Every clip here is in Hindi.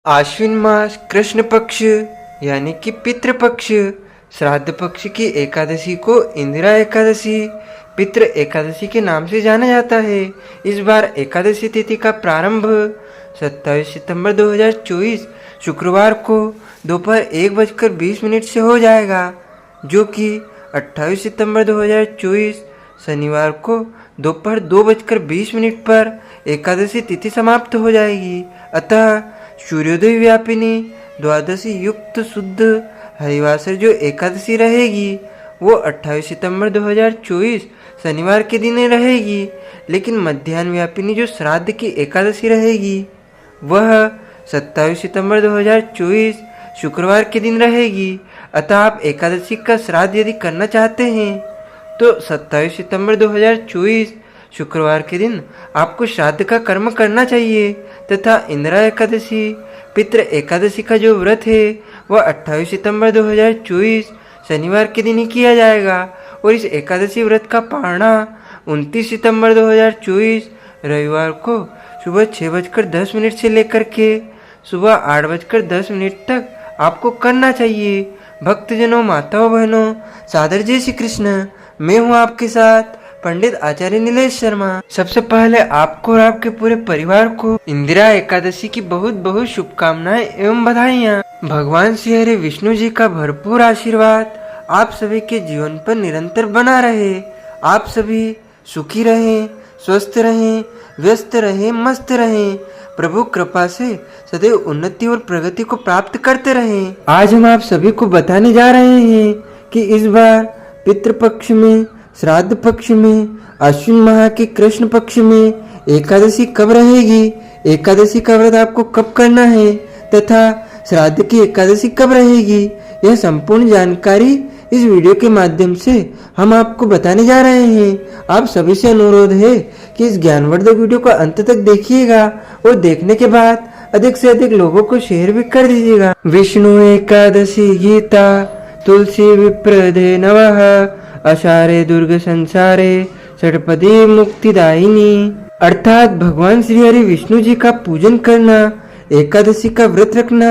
आश्विन मास कृष्ण पक्ष यानी कि पितृपक्ष श्राद्ध पक्ष की एकादशी को इंदिरा एकादशी पितृ एकादशी के नाम से जाना जाता है। इस बार एकादशी तिथि का प्रारंभ 27 सितंबर 2024 शुक्रवार को दोपहर 1:20 से हो जाएगा, जो कि 28 सितंबर 2024 शनिवार को दोपहर 2:20 पर एकादशी तिथि समाप्त हो जाएगी। अतः सूर्योदय व्यापिनी द्वादशी युक्त शुद्ध हरिवासर जो एकादशी रहेगी वो 28 सितंबर 2024 शनिवार के दिन रहेगी, लेकिन मध्याह्न व्यापिनी जो श्राद्ध की एकादशी रहेगी वह 27 सितंबर 2024 शुक्रवार के दिन रहेगी। अतः आप एकादशी का श्राद्ध यदि करना चाहते हैं तो 27 सितंबर 2024 शुक्रवार के दिन आपको श्राद्ध का कर्म करना चाहिए तथा इंदिरा एकादशी पितृ एकादशी का जो व्रत है वह 28 सितंबर 2024 शनिवार के दिन ही किया जाएगा और इस एकादशी व्रत का पारणा 29 सितंबर 2024 रविवार को सुबह 6:10 से लेकर के सुबह 8:10 तक आपको करना चाहिए। भक्तजनों, माताओं, बहनों, सादर जय श्री कृष्ण। मैं हूँ आपके साथ पंडित आचार्य नीलेश शर्मा। सबसे पहले आपको और आपके पूरे परिवार को इंदिरा एकादशी की बहुत बहुत शुभकामनाएं एवं बधाइयाँ। भगवान श्री हरि विष्णु जी का भरपूर आशीर्वाद आप सभी के जीवन पर निरंतर बना रहे। आप सभी सुखी रहें, स्वस्थ रहें, व्यस्त रहें, मस्त रहें। प्रभु कृपा से सदैव उन्नति और प्रगति को प्राप्त करते रहें। आज हम आप सभी को बताने जा रहे हैं कि इस बार पितृपक्ष में, श्राद्ध पक्ष में, आश्विन माह के कृष्ण पक्ष में एकादशी कब रहेगी, एकादशी का व्रत आपको कब करना है तथा श्राद्ध की एकादशी कब रहेगी, यह संपूर्ण जानकारी इस वीडियो के माध्यम से हम आपको बताने जा रहे हैं। आप सभी से अनुरोध है कि इस ज्ञानवर्धक वीडियो को अंत तक देखिएगा और देखने के बाद अधिक से अधिक लोगों को शेयर भी कर दीजिएगा। विष्णु एकादशी गीता तुलसी विप्रदे नमः आषाढ़े दुर्ग संसारे षटपदी मुक्तिदायिनी। अर्थात भगवान श्री हरि विष्णु जी का पूजन करना, एकादशी का व्रत रखना,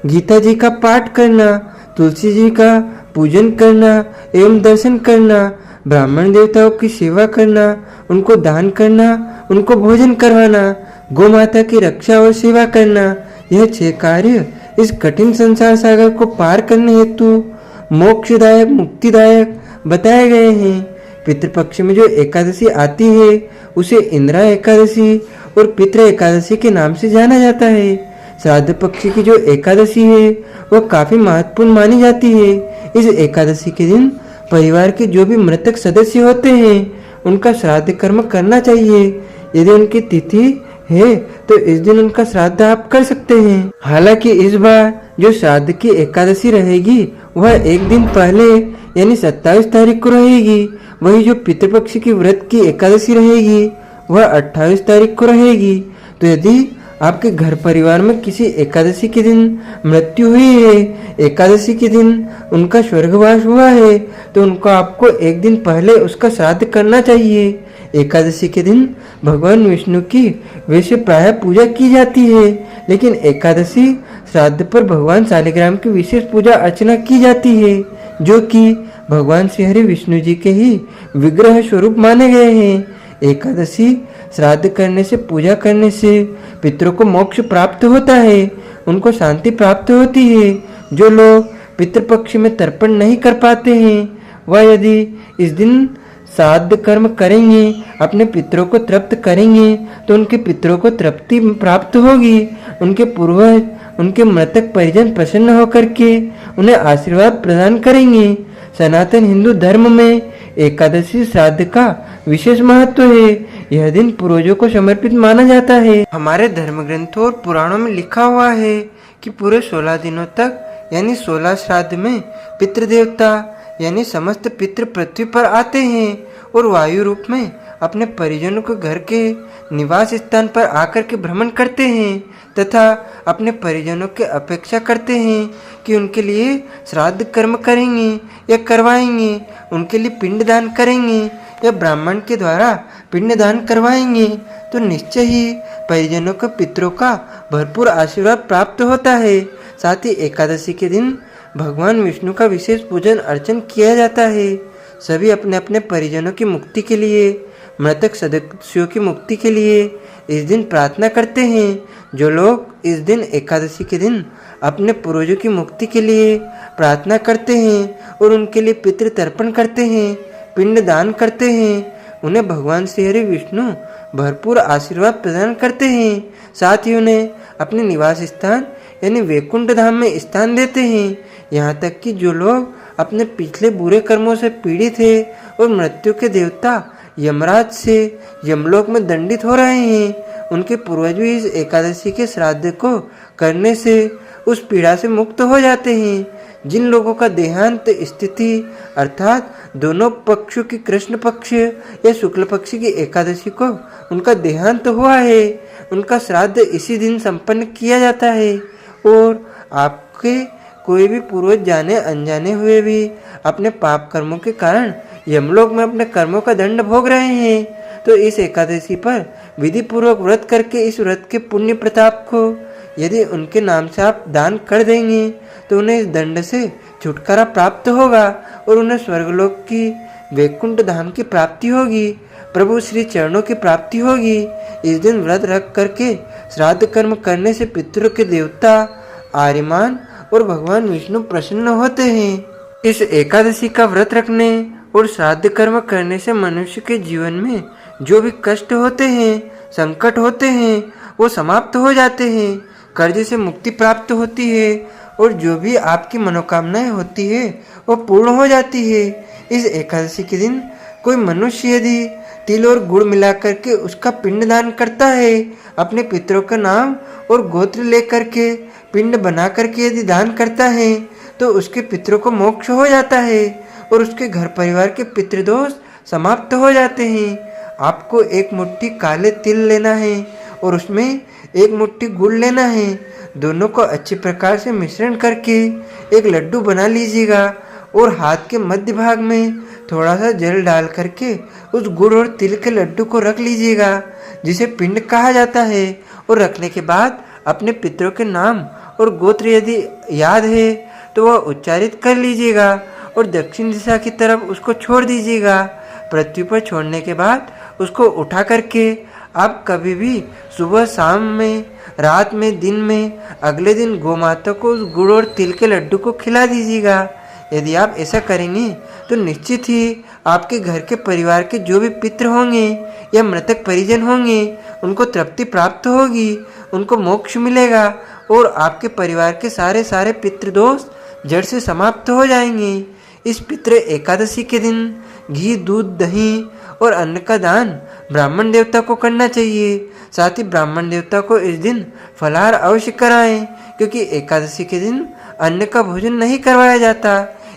गीता जी का पाठ करना, तुलसी जी का पूजन करना एवं दर्शन करना, ब्राह्मण देवताओं की सेवा करना, उनको दान करना, उनको भोजन करवाना, गौ माता की रक्षा और सेवा करना, यह 6 कार्य इस कठिन संसार सागर को पार करने हेतु मोक्षदायक मुक्तिदायक बताए गए हैं। पितृपक्ष में जो एकादशी आती है उसे इंदिरा एकादशी और पितृ एकादशी के नाम से जाना जाता है। श्राद्ध पक्ष की जो एकादशी है वह काफी महत्वपूर्ण मानी जाती है। इस एकादशी के दिन परिवार के जो भी मृतक सदस्य होते हैं उनका श्राद्ध कर्म करना चाहिए। यदि उनकी तिथि है तो इस दिन उनका श्राद्ध आप कर सकते हैं। हालांकि इस बार जो श्राद्ध की एकादशी रहेगी वह एक दिन पहले यानी 27 तारीख को रहेगी। वही जो पितृपक्ष की व्रत की एकादशी रहेगी वह 28 तारीख को रहेगी। तो यदि आपके घर परिवार में किसी एकादशी के दिन मृत्यु हुई है, एकादशी के दिन उनका स्वर्गवास हुआ है, तो उनको आपको एक दिन पहले उसका श्राद्ध करना चाहिए। एकादशी के दिन भगवान विष्णु की वैसे प्रायः पूजा की जाती है, लेकिन एकादशी श्राद्ध पर भगवान शालिग्राम की विशेष पूजा अर्चना की जाती है, जो कि भगवान श्री हरि विष्णु जी के ही विग्रह स्वरूप माने गए हैं। एकादशी श्राद्ध करने से, पूजा करने से पितरों को मोक्ष प्राप्त होता है, उनको शांति प्राप्त होती है। जो लोग पितृपक्ष में तर्पण नहीं कर पाते हैं वह यदि इस दिन श्राद्ध कर्म करेंगे, अपने पितरों को तृप्त करेंगे, तो उनके पितरों को तृप्ति प्राप्त होगी। उनके पूर्वज, उनके मृतक परिजन प्रसन्न होकर के उन्हें आशीर्वाद प्रदान करेंगे। सनातन हिंदू धर्म में एकादशी श्राद्ध का विशेष महत्व है। यह दिन पूर्वजों को समर्पित माना जाता है। हमारे धर्म ग्रंथों और पुराणों में लिखा हुआ है कि पूरे 16 दिनों तक यानी 16 श्राद्ध में पितृदेवता यानी समस्त पितृ पृथ्वी पर आते हैं और वायु रूप में अपने परिजनों को घर के निवास स्थान पर आकर के भ्रमण करते हैं तथा अपने परिजनों की अपेक्षा करते हैं कि उनके लिए श्राद्ध कर्म करेंगे या करवाएंगे, उनके लिए पिंड दान करेंगे या ब्राह्मण के द्वारा पिंडदान करवाएंगे तो निश्चय ही परिजनों को पितरों का भरपूर आशीर्वाद प्राप्त होता है। साथ ही एकादशी के दिन भगवान विष्णु का विशेष पूजन अर्चन किया जाता है। सभी अपने अपने परिजनों की मुक्ति के लिए, मृतक सदस्यों की मुक्ति के लिए इस दिन प्रार्थना करते हैं। जो लोग इस दिन एकादशी के दिन अपने पूर्वजों की मुक्ति के लिए प्रार्थना करते हैं और उनके लिए पितृ तर्पण करते हैं, पिंड दान करते हैं, उन्हें भगवान श्री हरि विष्णु भरपूर आशीर्वाद प्रदान करते हैं। साथ ही उन्हें अपने निवास स्थान यानी वैकुंठ धाम में स्थान देते हैं। यहाँ तक कि जो लोग अपने पिछले बुरे कर्मों से पीड़ित हैं और मृत्यु के देवता यमराज से यमलोक में दंडित हो रहे हैं, उनके पूर्वज भी इस एकादशी के श्राद्ध को करने से उस पीड़ा से मुक्त हो जाते हैं। जिन लोगों का देहांत स्थिति अर्थात दोनों पक्षों की कृष्ण पक्ष या शुक्ल पक्ष की एकादशी को उनका देहांत हुआ है, उनका श्राद्ध इसी दिन संपन्न किया जाता है। और आपके कोई भी पूर्वज जाने अनजाने हुए भी अपने पाप कर्मों के कारण यमलोक में अपने कर्मों का दंड भोग रहे हैं, तो इस एकादशी पर विधि पूर्वक व्रत करके इस व्रत के पुण्य प्रताप को यदि उनके नाम से आप दान कर देंगे तो उन्हें इस दंड से छुटकारा प्राप्त होगा और उन्हें स्वर्गलोक की वैकुंठ धाम की प्राप्ति होगी, प्रभु श्री चरणों की प्राप्ति होगी। इस दिन व्रत रख करके श्राद्ध कर्म करने से पितरों के देवता आर्यमान और भगवान विष्णु प्रसन्न होते हैं। इस एकादशी का व्रत रखने और श्राद्ध कर्म करने से मनुष्य के जीवन में जो भी कष्ट होते हैं, संकट होते हैं, वो समाप्त हो जाते हैं, कर्ज से मुक्ति प्राप्त होती है और जो भी आपकी मनोकामनाएं होती है वो पूर्ण हो जाती है। इस एकादशी के दिन कोई मनुष्य यदि तिल और गुड़ मिला करके उसका पिंड दान करता है, अपने पितरों का नाम और गोत्र लेकर के पिंड बना करके यदि दान करता है तो उसके पितरों को मोक्ष हो जाता है और उसके घर परिवार के पितृदोष समाप्त हो जाते हैं। आपको एक मुट्ठी काले तिल लेना है और उसमें एक मुट्ठी गुड़ लेना है। दोनों को अच्छे प्रकार से मिश्रण करके एक लड्डू बना लीजिएगा और हाथ के मध्य भाग में थोड़ा सा जल डाल करके उस गुड़ और तिल के लड्डू को रख लीजिएगा, जिसे पिंड कहा जाता है। और रखने के बाद अपने पितरों के नाम और गोत्र यदि याद है तो वह उच्चारित कर लीजिएगा और दक्षिण दिशा की तरफ उसको छोड़ दीजिएगा। पृथ्वी पर छोड़ने के बाद उसको उठा करके आप कभी भी सुबह शाम में, रात में, दिन में, अगले दिन गौमाता को उस गुड़ और तिल के लड्डू को खिला दीजिएगा। यदि आप ऐसा करेंगे तो निश्चित ही आपके घर के परिवार के जो भी पितृ होंगे या मृतक परिजन होंगे उनको तृप्ति प्राप्त होगी, उनको मोक्ष मिलेगा और आपके परिवार के सारे पितृदोष जड़ से समाप्त हो जाएंगे। इस पितृ एकादशी के दिन घी, दूध, दही और अन्न का दान ब्राह्मण देवता को करना चाहिए। साथ ही ब्राह्मण देवता को इस दिन फलाहार अवश्य कराएं, क्योंकि एकादशी के दिन अन्न का भोजन नहीं करवाया जाता।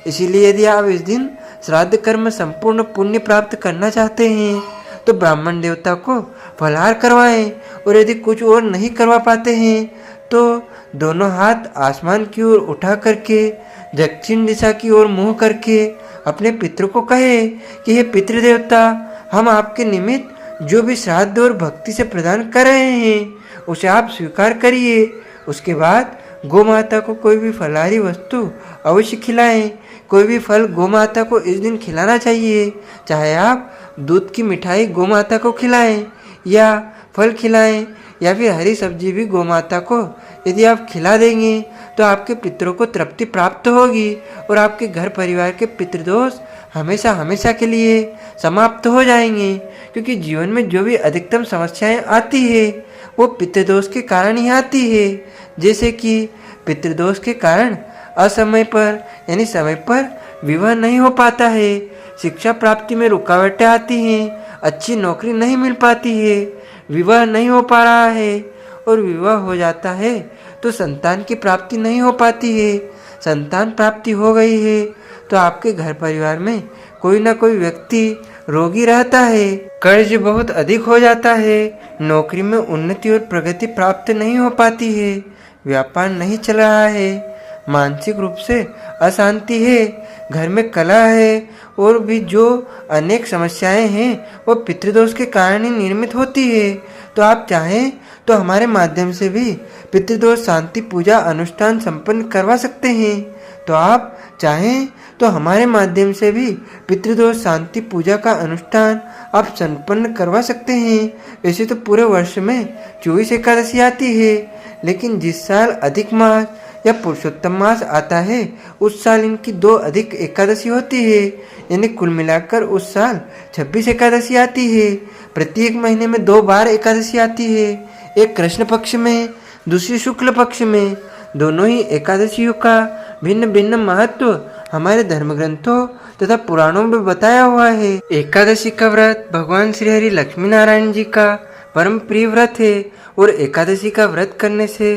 इसीलिए यदि आप इस दिन श्राद्ध कर्म संपूर्ण पुण्य प्राप्त करना चाहते हैं तो ब्राह्मण देवता को फलाहार करवाएं और यदि कुछ और नहीं करवा पाते हैं तो दोनों हाथ आसमान की ओर उठा करके दक्षिण दिशा की ओर मुंह करके अपने पितरों को कहे कि हे पितृदेवता, हम आपके निमित्त जो भी श्राद्ध और भक्ति से प्रदान कर रहे हैं उसे आप स्वीकार करिए। उसके बाद गौ माता को कोई भी फलाहारी वस्तु अवश्य खिलाएं। कोई भी फल गौ माता को इस दिन खिलाना चाहिए, चाहे आप दूध की मिठाई गौ माता को खिलाएं या फल खिलाएं या फिर हरी सब्जी भी गौ माता को यदि आप खिला देंगे तो आपके पितरों को तृप्ति प्राप्त होगी और आपके घर परिवार के पितृदोष हमेशा हमेशा के लिए समाप्त हो जाएंगे। क्योंकि जीवन में जो भी अधिकतम समस्याएं आती है वो पितृदोष के कारण ही आती है। जैसे कि पितृदोष के कारण असमय पर यानी समय पर विवाह नहीं हो पाता है, शिक्षा प्राप्ति में रुकावटें आती हैं, अच्छी नौकरी नहीं मिल पाती है, विवाह नहीं हो पा रहा है और विवाह हो जाता है तो संतान की प्राप्ति नहीं हो पाती है। संतान प्राप्ति हो गई है तो आपके घर परिवार में कोई ना कोई व्यक्ति रोगी रहता है, कर्ज बहुत अधिक हो जाता है, नौकरी में उन्नति और प्रगति प्राप्त नहीं हो पाती है, व्यापार नहीं चल रहा है, मानसिक रूप से अशांति है, घर में कलह है और भी जो अनेक समस्याएं हैं वो पितृदोष के कारण ही निर्मित होती है। तो आप चाहें तो हमारे माध्यम से भी पितृदोष शांति पूजा अनुष्ठान संपन्न करवा सकते हैं। तो आप चाहें तो हमारे माध्यम से भी पितृदोष शांति पूजा का अनुष्ठान आप संपन्न करवा सकते हैं। वैसे तो पूरे वर्ष में 24 एकादशी आती है, लेकिन जिस साल अधिक मास या पुरुषोत्तम मास आता है उस साल इनकी 2 अधिक एकादशी होती है, यानी कुल मिलाकर उस साल 26 एकादशी आती है। प्रत्येक महीने में 2 बार एकादशी आती है, एक कृष्ण पक्ष में, दूसरी शुक्ल पक्ष में। दोनों ही एकादशियों का भिन्न भिन्न महत्व हमारे धर्म ग्रंथों तथा पुराणों में बताया हुआ है। एकादशी का व्रत भगवान श्री हरि लक्ष्मी नारायण जी का परम प्रिय व्रत है और एकादशी का व्रत करने से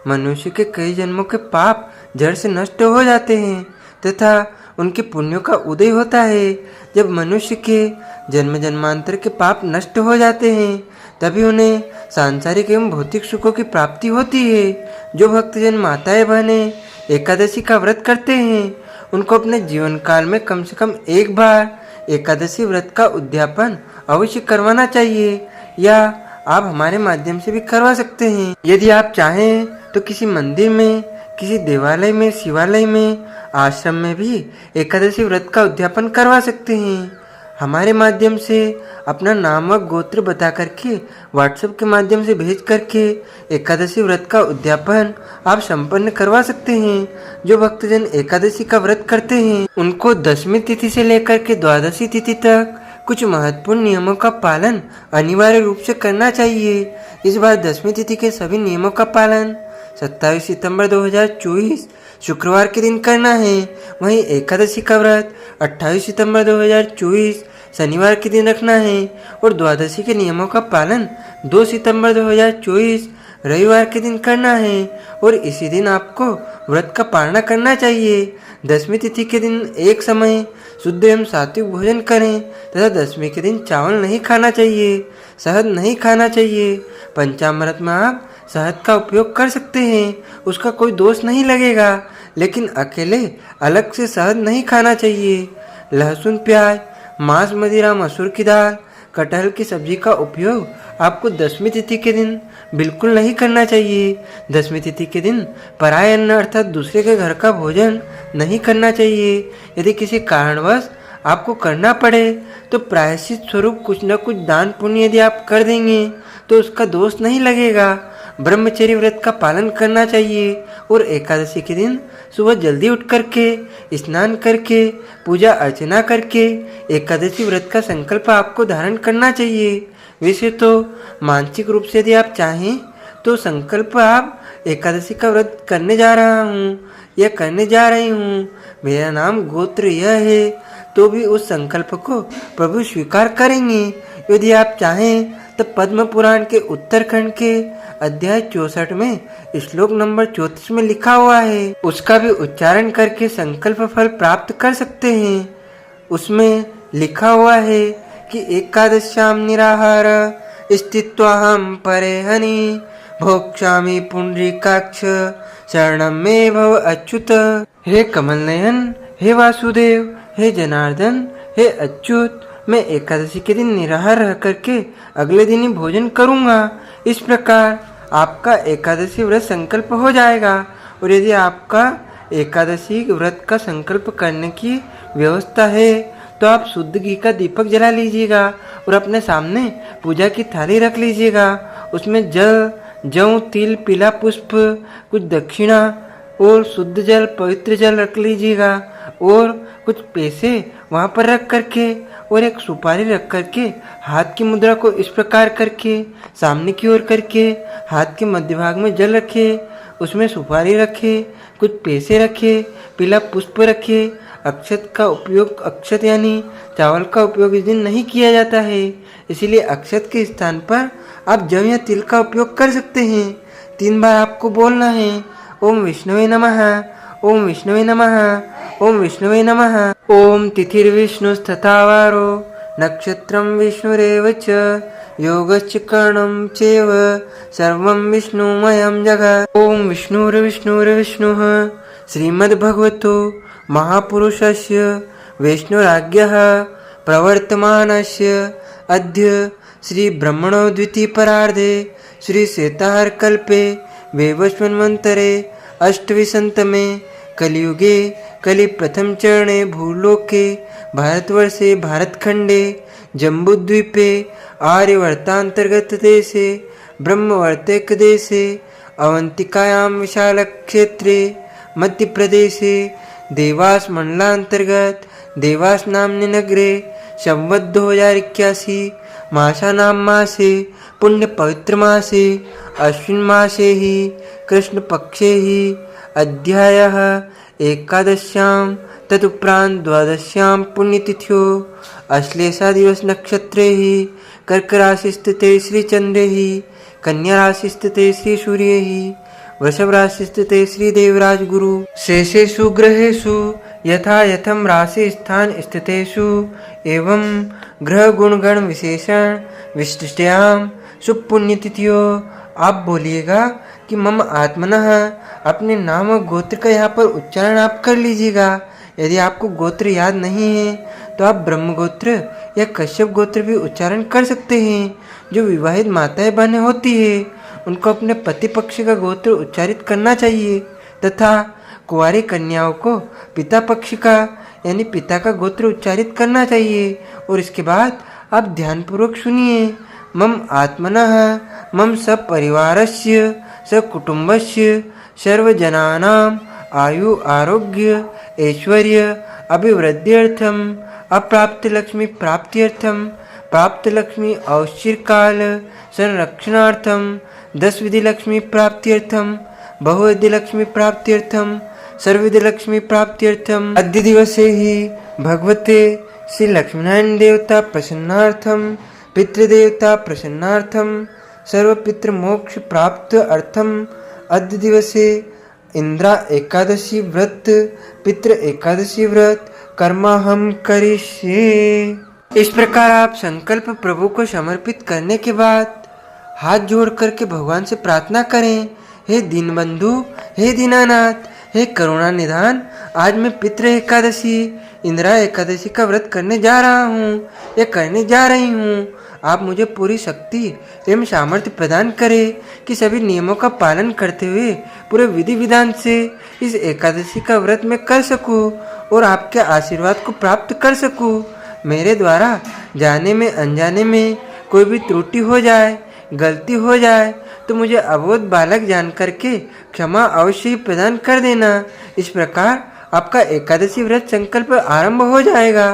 मनुष्य के कई जन्मों के पाप जड़ से नष्ट हो जाते हैं तथा उनके पुण्यों का उदय होता है। जब मनुष्य के जन्म जन्मांतर के पाप नष्ट हो जाते हैं तभी उन्हें सांसारिक एवं भौतिक सुखों की प्राप्ति होती है। जो भक्तजन माताएं बहनें एकादशी का व्रत करते हैं उनको अपने जीवन काल में कम से कम एक बार एकादशी व्रत का उद्यापन अवश्य करवाना चाहिए, या आप हमारे माध्यम से भी करवा सकते हैं। यदि आप चाहें तो किसी मंदिर में, किसी देवालय में, शिवालय में, आश्रम में भी एकादशी व्रत का उद्यापन करवा सकते हैं। हमारे माध्यम से अपना नाम व गोत्र बता करके व्हाट्सएप के माध्यम से भेज करके एकादशी व्रत का उद्यापन आप संपन्न करवा सकते हैं। जो भक्तजन एकादशी का व्रत करते हैं उनको 10वीं तिथि से लेकर के 12वीं तिथि तक कुछ महत्वपूर्ण नियमों का पालन अनिवार्य रूप से करना चाहिए। इस बार 10वीं तिथि के सभी नियमों का पालन 27 सितंबर 2024 शुक्रवार के दिन करना है। वहीं एकादशी का व्रत 28 सितंबर 2024 शनिवार के दिन रखना है और द्वादशी के नियमों का पालन 2 सितंबर 2024 रविवार के दिन करना है और इसी दिन आपको व्रत का पालना करना चाहिए। 10वीं तिथि के दिन एक समय शुद्ध एवं सात्विक भोजन करें तथा 10वीं के दिन चावल नहीं खाना चाहिए, शहद नहीं खाना चाहिए। पंचामृत में आप शहद का उपयोग कर सकते हैं, उसका कोई दोष नहीं लगेगा, लेकिन अकेले अलग से शहद नहीं खाना चाहिए। लहसुन, प्याज, मांस, मदिरा, मसूर की दाल, कटहल की सब्जी का उपयोग आपको 10वीं तिथि के दिन बिल्कुल नहीं करना चाहिए। 10वीं तिथि के दिन पराय अन्न अर्थात दूसरे के घर का भोजन नहीं करना चाहिए। यदि किसी कारणवश आपको करना पड़े तो प्रायश्चित स्वरूप कुछ न कुछ दान पुण्य यदि आप कर देंगे तो उसका दोष नहीं लगेगा। ब्रह्मचर्य व्रत का पालन करना चाहिए और एकादशी के दिन सुबह जल्दी उठ करके स्नान करके पूजा अर्चना करके एकादशी व्रत का संकल्प आपको धारण करना चाहिए। वैसे तो मानसिक रूप से यदि आप चाहें तो संकल्प आप एकादशी का व्रत करने जा रहा हूँ या करने जा रही हूँ, मेरा नाम गोत्र यह है, तो भी उस संकल्प को प्रभु स्वीकार करेंगे। यदि आप चाहें तो पद्म पुराण के उत्तरखंड के अध्याय 64 में श्लोक नंबर 34 में लिखा हुआ है, उसका भी उच्चारण करके संकल्प फल प्राप्त कर सकते हैं। उसमें लिखा हुआ है कि एकादश्याम निराहार स्थित्वाहम परे हनि भोक्ष्यामि पुंडरीकाक्ष शरणम मे भव अच्युत। हे कमल नयन, हे वासुदेव, हे जनार्दन, हे अच्युत, मैं एकादशी के दिन निराहार रह करके अगले दिन ही भोजन करूँगा। इस प्रकार आपका एकादशी व्रत संकल्प हो जाएगा। और यदि आपका एकादशी व्रत का संकल्प करने की व्यवस्था है तो आप शुद्ध घी का दीपक जला लीजिएगा और अपने सामने पूजा की थाली रख लीजिएगा। उसमें जल, जौ, तिल, पीला पुष्प, कुछ दक्षिणा और शुद्ध जल, पवित्र जल रख लीजिएगा और कुछ पैसे वहाँ पर रख करके और एक सुपारी रख करके हाथ की मुद्रा को इस प्रकार करके सामने की ओर करके हाथ के मध्य भाग में जल रखे, उसमें सुपारी रखे, कुछ पैसे रखे, पीला पुष्प रखे। अक्षत का उपयोग, अक्षत यानी चावल का उपयोग इस दिन नहीं किया जाता है, इसीलिए अक्षत के स्थान पर आप जौ या तिल का उपयोग कर सकते हैं। 3 बार आपको बोलना है, ओम विष्णुवे नमः, ओम विष्णुवे नमः, ओम विष्णुवे नमः। ओम तिथिर्विष्णुस्तथावारो नक्षत्रं विष्णुरेव च योगश्च करणं चैव सर्वं विष्णुमयं जगत्। ओम विष्णुर्विष्णुर्विष्णुः श्रीमद्भगवतो महापुरुषस्य वैष्णवराज्ञः प्रवर्तमानस्य अद्य श्री ब्रह्मणो द्वितीयपरार्धे श्री श्वेताहारकल्पे वैवस्वन्वन्तरे अष्टविंशतमे कलियुगे कलि प्रथम चरणे भूलोके भारतवर्षे भारतखंडे जम्बूद्वीपे आर्यवर्तांतर्गत देशे ब्रह्मवर्तैक देशे अवंतिकायां विशालक्षेत्रे मध्यप्रदेशे देवास मंडलांतर्गत देवास नाम्नि नगरे संवत् 2081 मासानां मासे पुण्य पवित्र मासे अश्विन मासे ही कृष्ण पक्षे ही अध्यायः एकादश्यां तदुपरांत द्वादश्यां पुण्यतिथ्यो अश्लेषा दिवस नक्षत्रे ही कर्क राशि स्थिते श्री चंद्रे ही कन्या राशि स्थिते श्री सूर्ये ही वृषभ राशि स्थिते श्री देवराज गुरु शेषेषु ग्रहेषु यथा यथम राशि स्थान स्थितेषु एवं ग्रह गुण गण विशेषण विशिष्टायां शुभ पुण्यतिथियों। आप बोलिएगा कि मम आत्मनः अपने नाम और गोत्र का यहाँ पर उच्चारण आप कर लीजिएगा। यदि आपको गोत्र याद नहीं है तो आप ब्रह्म गोत्र या कश्यप गोत्र भी उच्चारण कर सकते हैं। जो विवाहित माताएं बहनें होती है उनको अपने पति पक्ष का गोत्र उच्चारित करना चाहिए तथा कुंवारी कन्याओं को पिता पक्ष का यानी पिता का गोत्र उच्चारित करना चाहिए। और इसके बाद आप ध्यानपूर्वक सुनिए। मम आत्मनः मम सपरिवारस्य सकुटुम्बस्य सर्वजनानां आयु आरोग्य ऐश्वर्य अभिवृद्ध्यर्थम अप्राप्त लक्ष्मी प्राप्त्यर्थम प्राप्त लक्ष्मी औश्चिरकाल संरक्षणार्थम 10 विधि लक्ष्मी प्राप्त्यर्थम बहुविधि लक्ष्मी प्राप्त्यर्थम सर्वविधि लक्ष्मी प्राप्त्यर्थम अद्य दिवसे ही भगवते श्री लक्ष्मीनारायण देवता प्रसन्नार्थम पितृदेवता प्रसन्नार्थम सर्वपितृ मोक्ष प्राप्त अर्थम अद्य दिवसे इंद्रा एकादशी व्रत पितृ एकादशी व्रत कर्माहम करिष्ये। इस प्रकार आप संकल्प प्रभु को समर्पित करने के बाद हाथ जोड़ करके भगवान से प्रार्थना करें। हे दीनबंधु, हे दीनानाथ, हे करुणा निधान, आज मैं पितृ एकादशी इंदिरा एकादशी का व्रत करने जा रहा हूँ या करने जा रही हूँ। आप मुझे पूरी शक्ति एवं सामर्थ्य प्रदान करें कि सभी नियमों का पालन करते हुए पूरे विधि विधान से इस एकादशी का व्रत मैं कर सकूं और आपके आशीर्वाद को प्राप्त कर सकूं। मेरे द्वारा जाने में अनजाने में कोई भी त्रुटि हो जाए, गलती हो जाए तो मुझे अबोध बालक जान करके क्षमा अवश्य ही प्रदान कर देना। इस प्रकार आपका एकादशी व्रत संकल्प आरंभ हो जाएगा।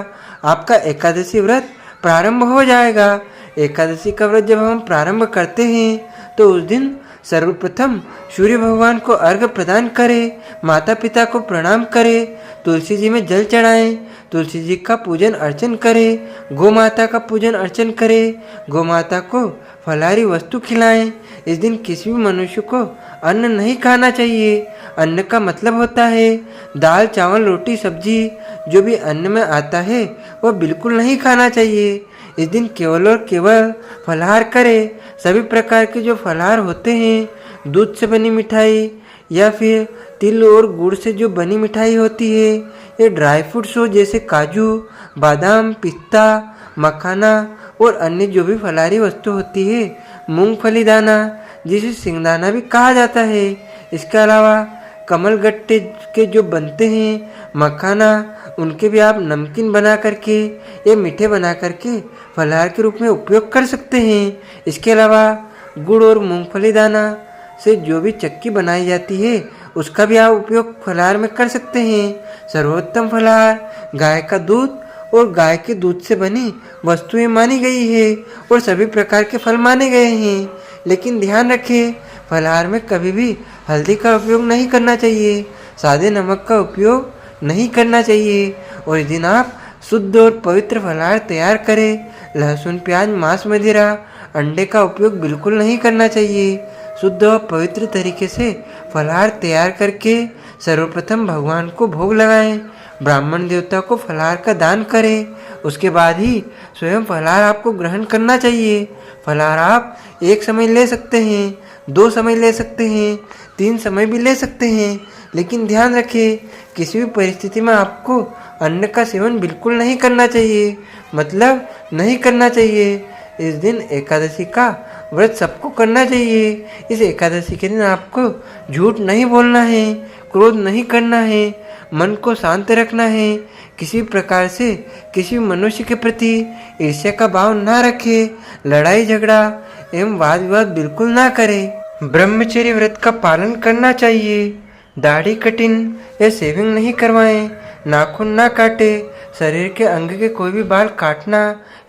आपका एकादशी व्रत प्रारंभ हो जाएगा। एकादशी का व्रत जब हम प्रारंभ करते हैं तो उस दिन सर्वप्रथम सूर्य भगवान को अर्घ्य प्रदान करें, माता पिता को प्रणाम करें, तुलसी जी में जल चढ़ाएं, तुलसी जी का पूजन अर्चन करें, गौ माता का पूजन अर्चन करें, गौ माता को फलाहारी वस्तु खिलाएं। इस दिन किसी भी मनुष्य को अन्न नहीं खाना चाहिए। अन्न का मतलब होता है दाल चावल रोटी सब्जी, जो भी अन्न में आता है वह बिल्कुल नहीं खाना चाहिए। इस दिन केवल और केवल फलाहार करें। सभी प्रकार के जो फलाहार होते हैं, दूध से बनी मिठाई या फिर तिल और गुड़ से जो बनी मिठाई होती है, ये ड्राई फ्रूट्स हो जैसे काजू बादाम पिस्ता मखाना और अन्य जो भी फलाहारी वस्तु होती है, मूंगफली दाना जिसे सिंगदाना भी कहा जाता है। इसके अलावा कमल गट्टे के जो बनते हैं मखाना, उनके भी आप नमकीन बना करके या मीठे बना करके फलाहार के रूप में उपयोग कर सकते हैं। इसके अलावा गुड़ और मूंगफली दाना से जो भी चक्की बनाई जाती है उसका भी आप उपयोग फलाहार में कर सकते हैं। सर्वोत्तम फलाहार गाय का दूध और गाय के दूध से बनी वस्तुएं मानी गई है और सभी प्रकार के फल माने गए हैं। लेकिन ध्यान रखें, फलाहार में कभी भी हल्दी का उपयोग नहीं करना चाहिए, सादे नमक का उपयोग नहीं करना चाहिए। और इस दिन आप शुद्ध और पवित्र फलाहार तैयार करें। लहसुन प्याज मांस मदिरा अंडे का उपयोग बिल्कुल नहीं करना चाहिए। शुद्ध और पवित्र तरीके से फलाहार तैयार करके सर्वप्रथम भगवान को भोग लगाएं, ब्राह्मण देवता को फलाहार का दान करें। उसके बाद ही स्वयं फलाहार आपको ग्रहण करना चाहिए। फलाहार आप एक समय ले सकते हैं, 2 समय ले सकते हैं, 3 समय भी ले सकते हैं, लेकिन ध्यान रखें किसी भी परिस्थिति में आपको अन्न का सेवन बिल्कुल नहीं करना चाहिए, मतलब नहीं करना चाहिए। इस दिन एकादशी का व्रत सबको करना चाहिए। इस एकादशी के दिन आपको झूठ नहीं बोलना है, क्रोध नहीं करना है, मन को शांत रखना है, किसी प्रकार से किसी मनुष्य के प्रति ईर्ष्या का भाव ना रखे, लड़ाई झगड़ा एवं वाद विवाद बिल्कुल ना करें। ब्रह्मचर्य व्रत का पालन करना चाहिए। दाढ़ी कटिंग या शेविंग नहीं करवाएं, नाखून ना काटे, शरीर के अंग के कोई भी बाल काटना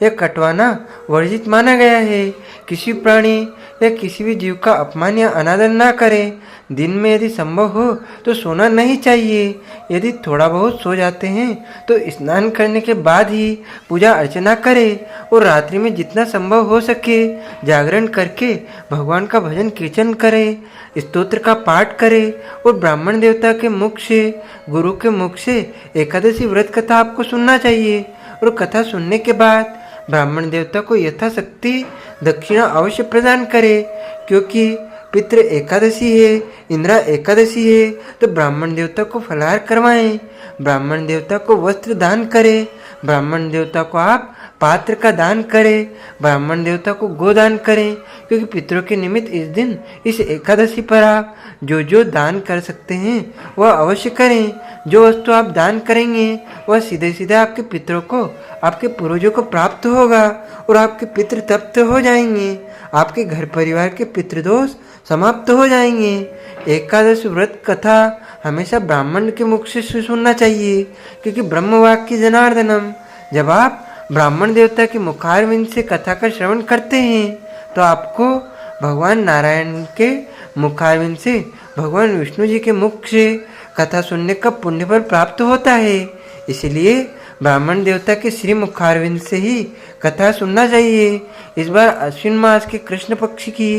या कटवाना वर्जित माना गया है। किसी प्राणी या किसी भी जीव का अपमान या अनादर ना करें। दिन में यदि संभव हो तो सोना नहीं चाहिए। यदि थोड़ा बहुत सो जाते हैं तो स्नान करने के बाद ही पूजा अर्चना करें और रात्रि में जितना संभव हो सके जागरण करके भगवान का भजन कीर्तन करें, स्तोत्र का पाठ करें और ब्राह्मण देवता के मुख से, गुरु के मुख से एकादशी व्रत कथा आपको सुनना चाहिए। और कथा सुनने के बाद ब्राह्मण देवता को यथाशक्ति दक्षिणा अवश्य प्रदान करें, क्योंकि पितृ एकादशी है, इंद्रा एकादशी है, तो ब्राह्मण देवता को फलाहार करवाएं। ब्राह्मण देवता को वस्त्र दान करें। ब्राह्मण देवता को आप पात्र का दान करें। ब्राह्मण देवता को गोदान करें, क्योंकि पितरों के निमित्त इस दिन इस एकादशी पर आप जो दान कर सकते हैं वह अवश्य करें। जो वस्तु आप दान करेंगे वह सीधे सीधे आपके पितरों को, आपके पूर्वजों को प्राप्त होगा और आपके पितृ तृप्त हो जाएंगे। आपके घर परिवार के पितृदोष समाप्त हो जाएंगे। एकादश व्रत कथा हमेशा ब्राह्मण के मुख से सुनना चाहिए, क्योंकि ब्रह्मवाक्य जनार्दनम। जब आप ब्राह्मण देवता के मुखारविंद से कथा का श्रवण करते हैं तो आपको भगवान नारायण के मुखारविंद से, भगवान विष्णु जी के मुख से कथा सुनने का पुण्य फल प्राप्त होता है। इसलिए ब्राह्मण देवता के श्री मुखारविंद से ही कथा सुनना चाहिए। इस बार अश्विन मास के कृष्ण पक्ष की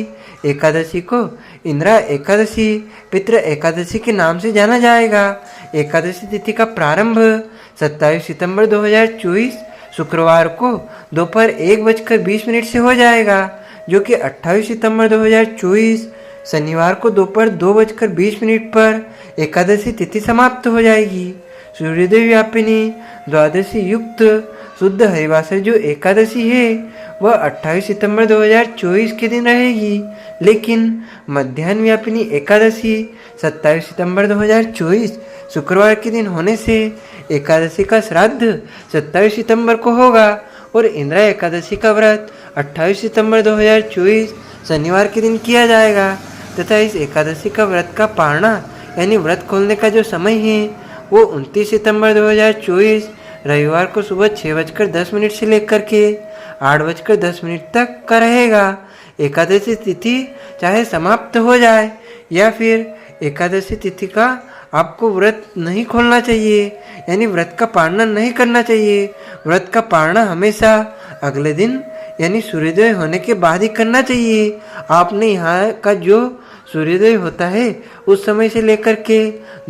एकादशी को इंद्रा एकादशी, पितृ एकादशी के नाम से जाना जाएगा। एकादशी तिथि का प्रारंभ 27 सितंबर 2024 शुक्रवार को दोपहर 1:20 से हो जाएगा, जो कि 28 सितंबर 2024 शनिवार को दोपहर 2:20 पर एकादशी तिथि समाप्त हो जाएगी। सूर्योदय व्यापिनी द्वादशी युक्त शुद्ध हरिवासर जो एकादशी है वह 28 सितंबर 2024 के दिन रहेगी, लेकिन मध्याह्न व्यापिनी एकादशी 27 सितंबर 2024 शुक्रवार के दिन होने से एकादशी का श्राद्ध 27 सितंबर को होगा और इंद्रा एकादशी का व्रत 28 सितंबर 2024 शनिवार के दिन किया जाएगा। तथा इस एकादशी का व्रत का पारणा यानी व्रत खोलने का जो समय है वो 29 सितंबर 2024 रविवार को सुबह 6:10 से लेकर के 8:10 तक का रहेगा। एकादशी तिथि चाहे समाप्त हो जाए या फिर एकादशी तिथि का आपको व्रत नहीं खोलना चाहिए, यानी व्रत का पालना नहीं करना चाहिए। व्रत का पालना हमेशा अगले दिन यानी सूर्योदय होने के बाद ही करना चाहिए। आपने यहाँ का जो सूर्योदय होता है उस समय से लेकर के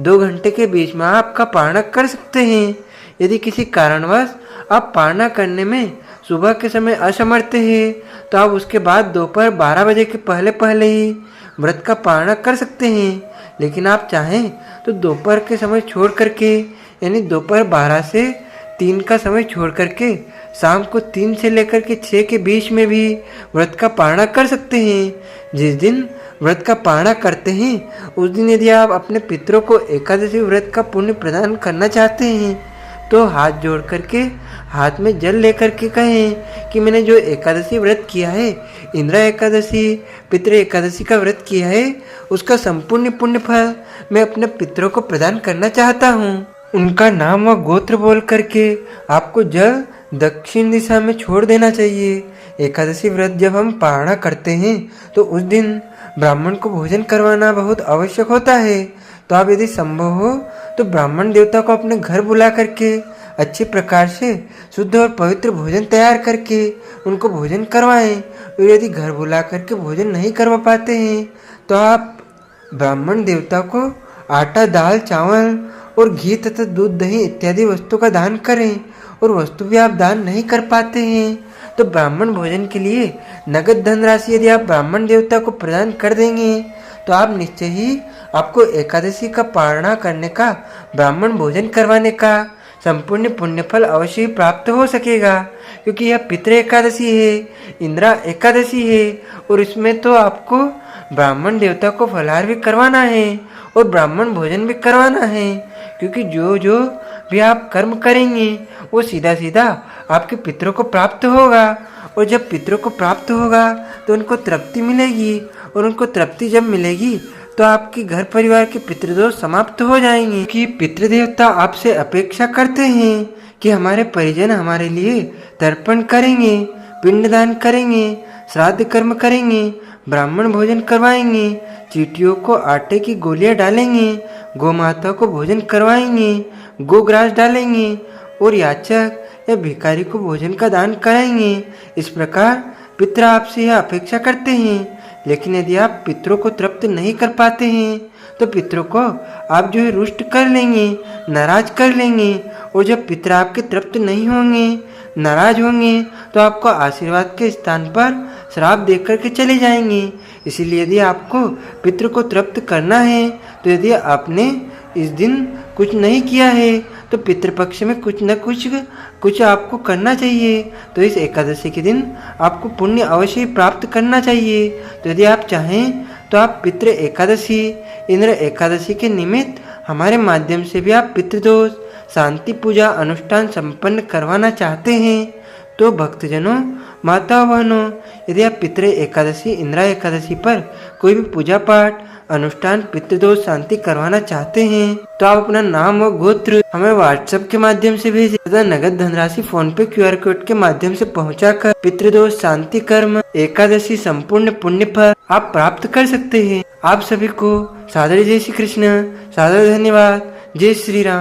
2 घंटे के बीच में आपका पालना कर सकते हैं। यदि किसी कारणवश आप पालना करने में सुबह के समय असमर्थ हैं तो आप उसके बाद दोपहर 12 बजे के पहले पहले ही व्रत का पालना कर सकते हैं। लेकिन आप चाहें तो दोपहर के समय छोड़ करके यानी दोपहर 12 से 3 का समय छोड़ करके शाम को 3 से लेकर के 6 के बीच में भी व्रत का पालना कर सकते हैं। जिस दिन व्रत का पालना करते हैं उस दिन यदि आप अपने पितरों को एकादशी व्रत का पुण्य प्रदान करना चाहते हैं तो हाथ जोड़ करके हाथ में जल लेकर के कहें कि मैंने जो एकादशी व्रत किया है, इंद्रा एकादशी, पितृ एकादशी का व्रत किया है, उसका संपूर्ण पुण्य फल मैं अपने पितरों को प्रदान करना चाहता हूँ। उनका नाम व गोत्र बोल करके आपको जल दक्षिण दिशा में छोड़ देना चाहिए। एकादशी व्रत जब हम पालना करते हैं तो उस दिन ब्राह्मण को भोजन करवाना बहुत आवश्यक होता है। तो आप यदि संभव हो तो ब्राह्मण देवता को अपने घर बुला करके अच्छे प्रकार से शुद्ध और पवित्र भोजन तैयार करके उनको भोजन करवाएं। और यदि घर बुला करके भोजन नहीं करवा पाते हैं तो आप ब्राह्मण देवता को आटा, दाल, चावल और घी तथा दूध, दही इत्यादि वस्तु का दान करें। और वस्तु भी आप दान नहीं कर पाते हैं तो ब्राह्मण भोजन के लिए नगद धनराशि यदि आप ब्राह्मण देवता को प्रदान कर देंगे तो आप निश्चय ही आपको एकादशी का पारणा करने का, ब्राह्मण भोजन करवाने का संपूर्ण पुण्यफल अवश्य ही प्राप्त हो सकेगा, क्योंकि यह पितृ एकादशी है, इंदिरा एकादशी है और इसमें तो आपको ब्राह्मण देवता को फलाहार भी करवाना है और ब्राह्मण भोजन भी करवाना है, क्योंकि जो जो भी आप कर्म करेंगे वो सीधा सीधा आपके पितरों को प्राप्त होगा और जब पितरों को प्राप्त होगा तो उनको तृप्ति मिलेगी और उनको तृप्ति जब मिलेगी तो आपके घर परिवार के पितृदोष समाप्त हो जाएंगे। कि पितृदेवता आपसे अपेक्षा करते हैं कि हमारे परिजन हमारे लिए तर्पण करेंगे, पिंडदान करेंगे, श्राद्ध कर्म करेंगे, ब्राह्मण भोजन करवाएंगे, चींटियों को आटे की गोलियां डालेंगे, गौ माता को भोजन करवाएंगे, गोग्रास डालेंगे और याचक या भिखारी को भोजन का दान कराएंगे। इस प्रकार पितृ आपसे यह अपेक्षा करते हैं। लेकिन यदि आप पितरों को तृप्त नहीं कर पाते हैं तो पितरों को आप जो है रुष्ट कर लेंगे, नाराज कर लेंगे और जब पितर आपके तृप्त नहीं होंगे, नाराज होंगे तो आपको आशीर्वाद के स्थान पर श्राप देकर के चले जाएंगे। इसीलिए यदि आपको पितृ को तृप्त करना है तो यदि आपने इस दिन कुछ नहीं किया है तो पितृपक्ष में कुछ न कुछ आपको करना चाहिए। तो इस एकादशी के दिन आपको पुण्य अवश्य ही प्राप्त करना चाहिए। तो यदि आप चाहें तो आप पितृ एकादशी, इंद्र एकादशी के निमित्त हमारे माध्यम से भी आप पितृदोष शांति पूजा अनुष्ठान संपन्न करवाना चाहते हैं तो भक्तजनों, माता बहनों, यदि आप पितृ एकादशी, इंदिरा एकादशी पर कोई भी पूजा पाठ अनुष्ठान पितृदोष शांति करवाना चाहते हैं तो आप अपना नाम व गोत्र हमें व्हाट्सएप के माध्यम से भेजें तथा नगद धनराशि फोन पे QR कोड के माध्यम से पहुंचाकर पितृदोष शांति कर्म एकादशी संपूर्ण पुण्य फल आप प्राप्त कर सकते हैं। आप सभी को सादर जय श्री कृष्ण, सादर धन्यवाद। जय श्री राम।